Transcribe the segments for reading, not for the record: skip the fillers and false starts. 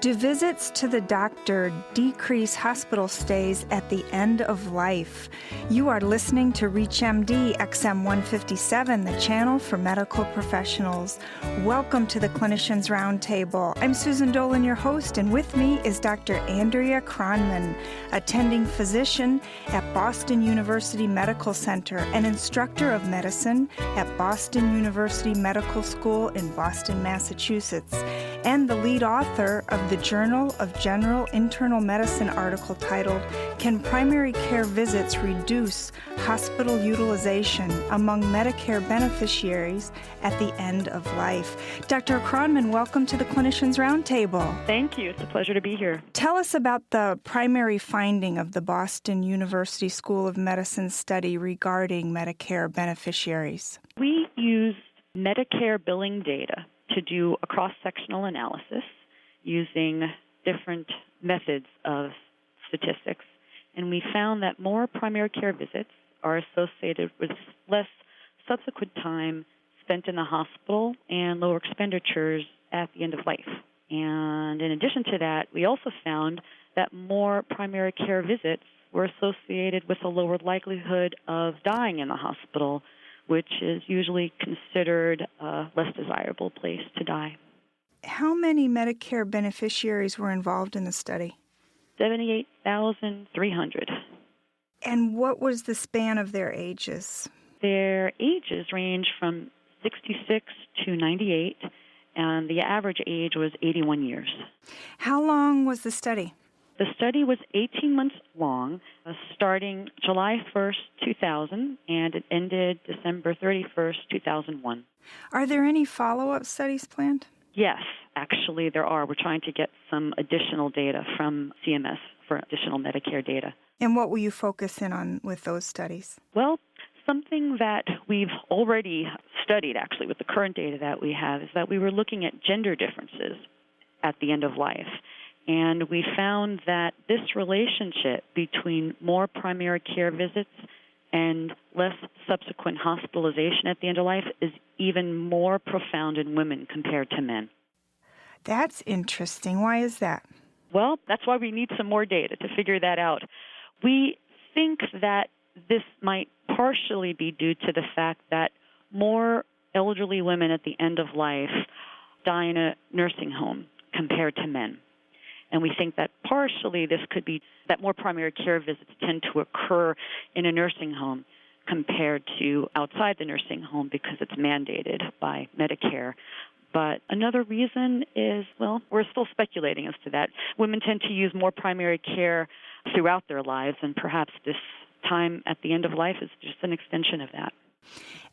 Do visits to the doctor decrease hospital stays at the end of life? You are listening to ReachMD XM 157, the channel for medical professionals. Welcome to the Clinicians Roundtable. I'm Susan Dolan, your host, and with me is Dr. Andrea Kronman, attending physician at Boston University Medical Center and instructor of medicine at Boston University Medical School in Boston, Massachusetts, and the lead author of the Journal of General Internal Medicine article titled, "Can Primary Care Visits Reduce Hospital Utilization Among Medicare Beneficiaries at the End of Life?" Dr. Kronman, welcome to the Clinicians Roundtable. Thank you. It's a pleasure to be here. Tell us about the primary finding of the Boston University School of Medicine study regarding Medicare beneficiaries. We used Medicare billing data to do a cross-sectional analysis using different methods of statistics, and we found that more primary care visits are associated with less subsequent time spent in the hospital and lower expenditures at the end of life. And in addition to that, we also found that more primary care visits were associated with a lower likelihood of dying in the hospital, which is usually considered a less desirable place to die. How many Medicare beneficiaries were involved in the study? 78,300. And what was the span of their ages? Their ages range from 66 to 98, and the average age was 81 years. How long was the study? The study was 18 months long, starting July 1st, 2000, and it ended December 31st, 2001. Are there any follow-up studies planned? Yes, actually there are. We're trying to get some additional data from CMS for additional Medicare data. And what will you focus in on with those studies? Well, something that we've already studied, actually, with the current data that we have, is that we were looking at gender differences at the end of life. And we found that this relationship between more primary care visits and less subsequent hospitalization at the end of life is even more profound in women compared to men. That's interesting. Why is that? Well, that's why we need some more data to figure that out. We think that this might partially be due to the fact that more elderly women at the end of life die in a nursing home compared to men. And we think that partially this could be that more primary care visits tend to occur in a nursing home compared to outside the nursing home because it's mandated by Medicare. But another reason is, well, we're still speculating as to that. Women tend to use more primary care throughout their lives, and perhaps this time at the end of life is just an extension of that.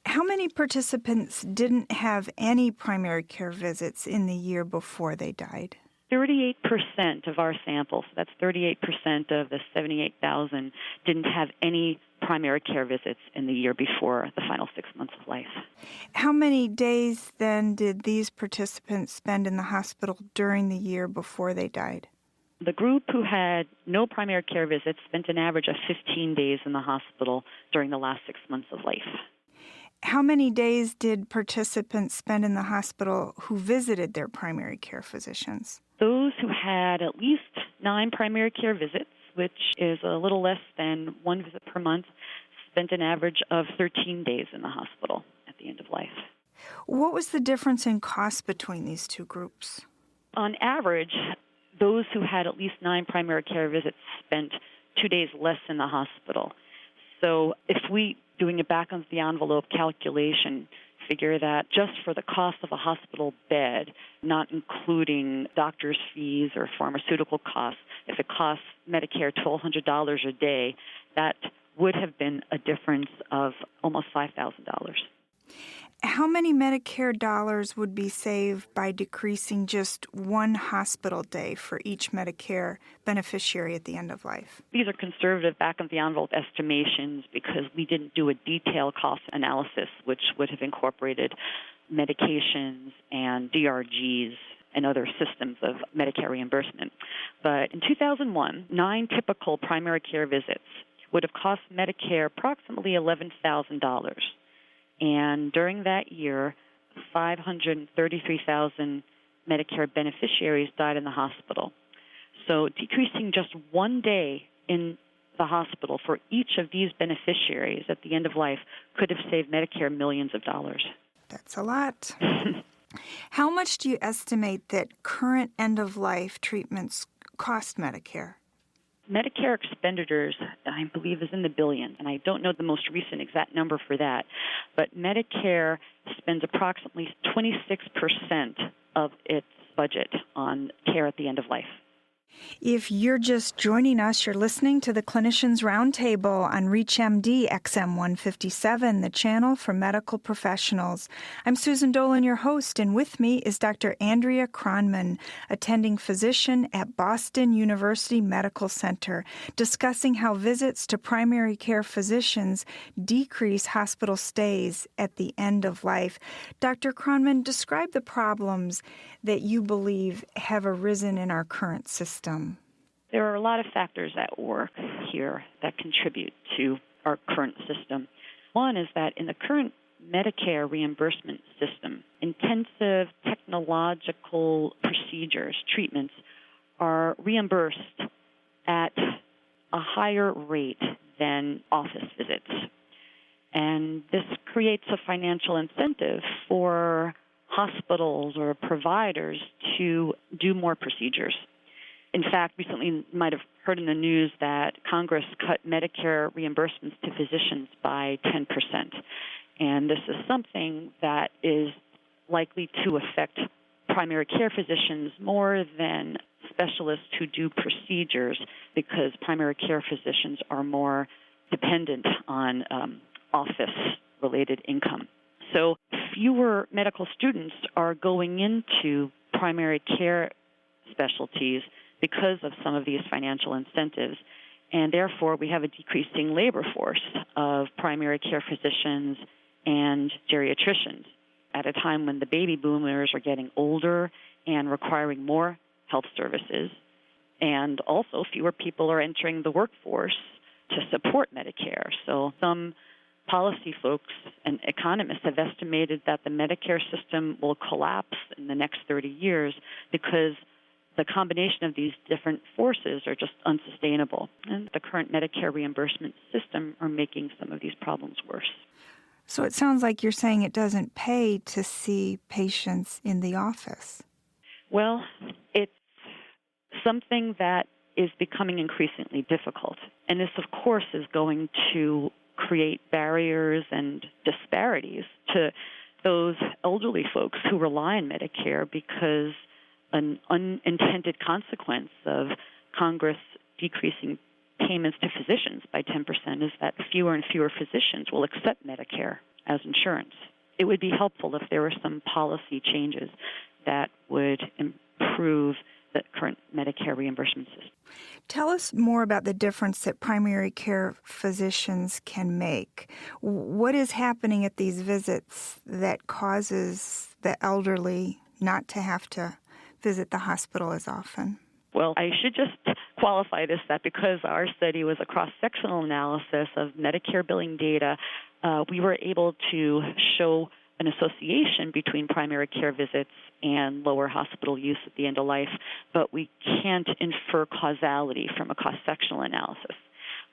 How many participants didn't have any primary care visits in the year before they died? 38% of our samples, that's 38% of the 78,000, didn't have any primary care visits in the year before the final 6 months of life. How many days then did these participants spend in the hospital during the year before they died? The group who had no primary care visits spent an average of 15 days in the hospital during the last 6 months of life. How many days did participants spend in the hospital who visited their primary care physicians? Those who had at least 9 primary care visits, which is a little less than 1 visit per month, spent an average of 13 days in the hospital at the end of life. What was the difference in cost between these two groups? On average, those who had at least 9 primary care visits spent 2 days less in the hospital. So if we, doing a back-of-the-envelope calculation, figure that just for the cost of a hospital bed, not including doctor's fees or pharmaceutical costs, if it costs Medicare $1,200 a day, that would have been a difference of almost $5,000. How many Medicare dollars would be saved by decreasing just one hospital day for each Medicare beneficiary at the end of life? These are conservative back-of-the-envelope estimations because we didn't do a detailed cost analysis, which would have incorporated medications and DRGs and other systems of Medicare reimbursement. But in 2001, 9 typical primary care visits would have cost Medicare approximately $11,000. And during that year, 533,000 Medicare beneficiaries died in the hospital. So decreasing just 1 day in the hospital for each of these beneficiaries at the end of life could have saved Medicare millions of dollars. That's a lot. How much do you estimate that current end-of-life treatments cost Medicare? Medicare expenditures, I believe, is in the billions, and I don't know the most recent exact number for that, but Medicare spends approximately 26% of its budget on care at the end of life. If you're just joining us, you're listening to the Clinicians Roundtable on ReachMD XM 157, the channel for medical professionals. I'm Susan Dolan, your host, and with me is Dr. Andrea Kronman, attending physician at Boston University Medical Center, discussing how visits to primary care physicians decrease hospital stays at the end of life. Dr. Kronman, describe the problems that you believe have arisen in our current system. There are a lot of factors at work here that contribute to our current system. One is that in the current Medicare reimbursement system, intensive technological procedures, treatments, are reimbursed at a higher rate than office visits. And this creates a financial incentive for hospitals or providers to do more procedures. In fact, recently you might have heard in the news that Congress cut Medicare reimbursements to physicians by 10%. And this is something that is likely to affect primary care physicians more than specialists who do procedures, because primary care physicians are more dependent on office-related income. So fewer medical students are going into primary care specialties because of some of these financial incentives, and therefore we have a decreasing labor force of primary care physicians and geriatricians at a time when the baby boomers are getting older and requiring more health services, and also fewer people are entering the workforce to support Medicare. So some policy folks and economists have estimated that the Medicare system will collapse in the next 30 years because the combination of these different forces are just unsustainable. And the current Medicare reimbursement system are making some of these problems worse. So it sounds like you're saying it doesn't pay to see patients in the office. Well, it's something that is becoming increasingly difficult. And this, of course, is going to create barriers and disparities to those elderly folks who rely on Medicare, because an unintended consequence of Congress decreasing payments to physicians by 10% is that fewer and fewer physicians will accept Medicare as insurance. It would be helpful if there were some policy changes that would improve the current Medicare reimbursement system. Tell us more about the difference that primary care physicians can make. What is happening at these visits that causes the elderly not to have to visit the hospital as often? Well, I should just qualify this that because our study was a cross-sectional analysis of Medicare billing data, we were able to show an association between primary care visits and lower hospital use at the end of life, but we can't infer causality from a cross-sectional analysis.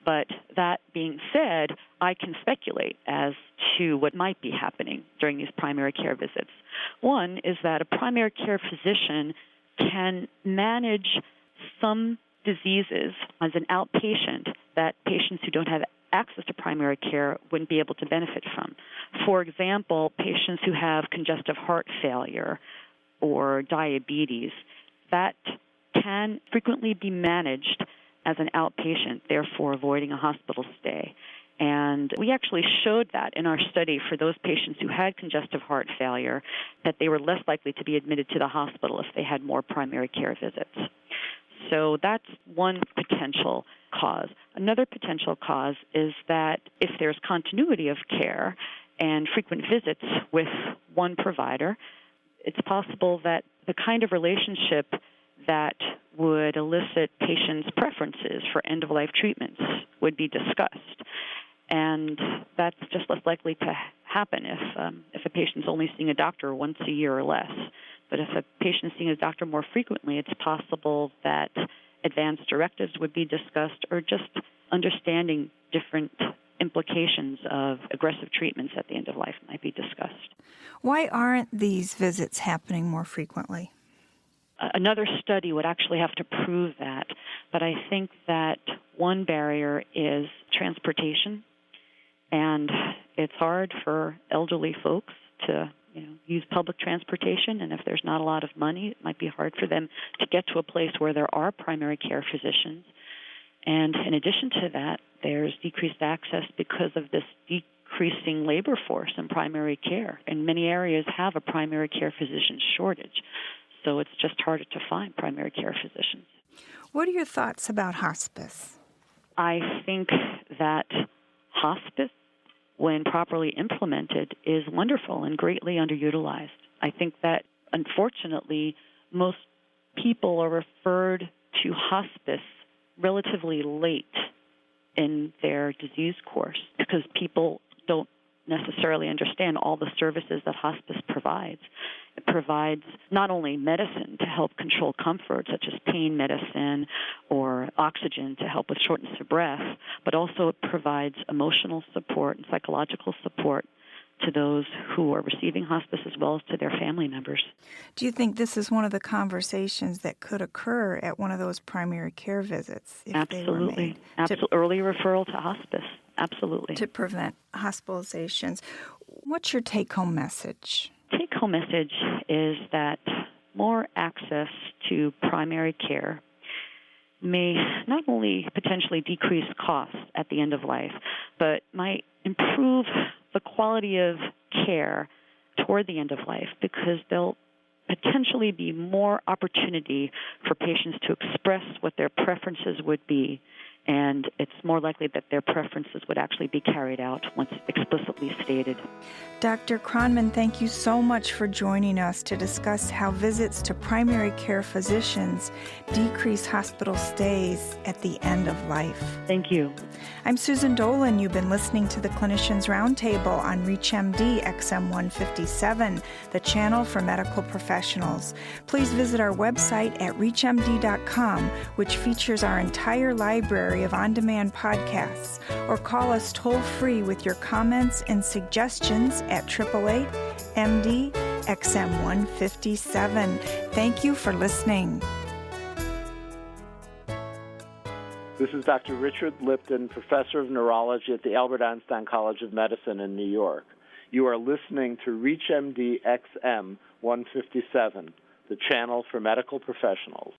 But that being said, I can speculate as to what might be happening during these primary care visits. One is that a primary care physician can manage some diseases as an outpatient that patients who don't have access to primary care wouldn't be able to benefit from. For example, patients who have congestive heart failure or diabetes, that can frequently be managed as an outpatient, therefore avoiding a hospital stay. And we actually showed that in our study for those patients who had congestive heart failure, that they were less likely to be admitted to the hospital if they had more primary care visits. So that's one potential cause. Another potential cause is that if there's continuity of care and frequent visits with one provider, it's possible that the kind of relationship that would elicit patients' preferences for end-of-life treatments would be discussed. And that's just less likely to happen if a patient's only seeing a doctor once a year or less. But if a patient is seeing a doctor more frequently, it's possible that advanced directives would be discussed, or just understanding different implications of aggressive treatments at the end of life might be discussed. Why aren't these visits happening more frequently? Another study would actually have to prove that, but I think that one barrier is transportation, and it's hard for elderly folks to use public transportation, and if there's not a lot of money, it might be hard for them to get to a place where there are primary care physicians. And in addition to that, there's decreased access because of this decreasing labor force in primary care, and many areas have a primary care physician shortage. So it's just harder to find primary care physicians. What are your thoughts about hospice? I think that hospice, when properly implemented, is wonderful and greatly underutilized. I think that, unfortunately, most people are referred to hospice relatively late in their disease course because people don't necessarily understand all the services that hospice provides. It provides not only medicine to help control comfort, such as pain medicine or oxygen to help with shortness of breath, but also it provides emotional support and psychological support to those who are receiving hospice as well as to their family members. Do you think this is one of the conversations that could occur at one of those primary care visits? If Absolutely. They were made Absolutely. Early referral to hospice. Absolutely. To prevent hospitalizations. What's your take-home message? Take-home message is that more access to primary care may not only potentially decrease costs at the end of life, but might improve the quality of care toward the end of life, because there'll potentially be more opportunity for patients to express what their preferences would be, and it's more likely that their preferences would actually be carried out once explicitly stated. Dr. Kronman, thank you so much for joining us to discuss how visits to primary care physicians decrease hospital stays at the end of life. Thank you. I'm Susan Dolan. You've been listening to the Clinicians Roundtable on ReachMD XM 157, the channel for medical professionals. Please visit our website at reachmd.com, which features our entire library of on-demand podcasts, or call us toll-free with your comments and suggestions at 888-MD XM 157. Thank you for listening. This is Dr. Richard Lipton, Professor of Neurology at the Albert Einstein College of Medicine in New York. You are listening to ReachMD XM 157, the channel for medical professionals.